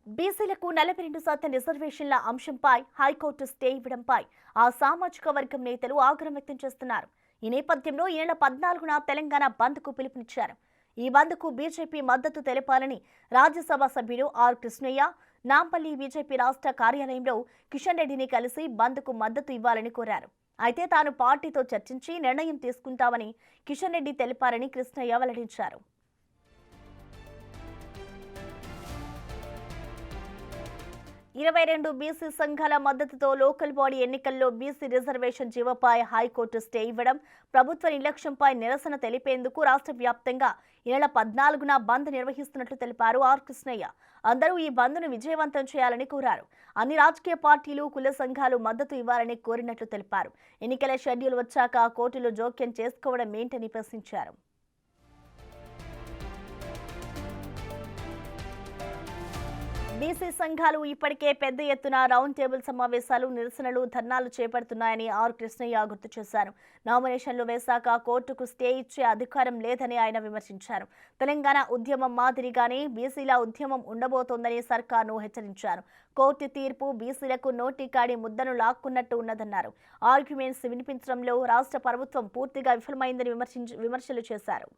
బీసీలకు 42% రిజర్వేషన్ల అంశంపై హైకోర్టు స్టే ఇవ్వడంపై ఆ సామాజిక వర్గం నేతలు ఆగ్రహం వ్యక్తం చేస్తున్నారు. ఈ నేపథ్యంలో ఈ నెల 14న తెలంగాణ బంద్కు పిలుపునిచ్చారు. ఈ బంద్కు బీజేపీ మద్దతు తెలపాలని రాజ్యసభ సభ్యుడు ఆర్ కృష్ణయ్య నాంపల్లి బీజేపీ రాష్ట్ర కార్యాలయంలో కిషన్ రెడ్డిని కలిసి బంద్కు మద్దతు ఇవ్వాలని కోరారు. అయితే తాను పార్టీతో చర్చించి నిర్ణయం తీసుకుంటామని కిషన్ రెడ్డి తెలిపారని కృష్ణయ్య వెల్లడించారు. 22 బీసీ సంఘాల మద్దతుతో లోకల్ బాడీ ఎన్నికల్లో బీసీ రిజర్వేషన్ జీవోపై హైకోర్టు స్టే ఇవ్వడం, ప్రభుత్వ నిర్లక్ష్యంపై నిరసన తెలిపేందుకు రాష్ట్ర వ్యాప్తంగా ఈ నెల 14న బంద్ నిర్వహిస్తున్నట్లు తెలిపారు ఆర్ కృష్ణయ్య. అందరూ ఈ బంద్ను విజయవంతం చేయాలని కోరారు. అన్ని రాజకీయ పార్టీలు, కుల సంఘాలు మద్దతు ఇవ్వాలని కోరినట్లు తెలిపారు. ఎన్నికల షెడ్యూల్ వచ్చాక కోర్టులు జోక్యం చేసుకోవడం ఏంటని ప్రశ్నించారు. బీసీ సంఘాలు ఇప్పటికే పెద్ద ఎత్తున రౌండ్ టేబుల్ సమావేశాలు, నిరసనలు, ధర్నాలు చేపడుతున్నాయని ఆర్ కృష్ణయ్య గుర్తు చేశారు. నామినేషన్లు వేశాక కోర్టుకు స్టే ఇచ్చే అధికారం లేదని ఆయన విమర్శించారు. తెలంగాణ ఉద్యమం మాదిరిగానే బీసీల ఉద్యమం ఉండబోతోందని సర్కార్ను హెచ్చరించారు. కోర్టు తీర్పు బీసీలకు నోటికాడి ముద్దను లాక్కున్నట్టు ఉన్నదన్నారు. ఆర్గ్యుమెంట్స్ వినిపించడంలో రాష్ట్ర ప్రభుత్వం పూర్తిగా విఫలమైందని విమర్శలు చేశారు.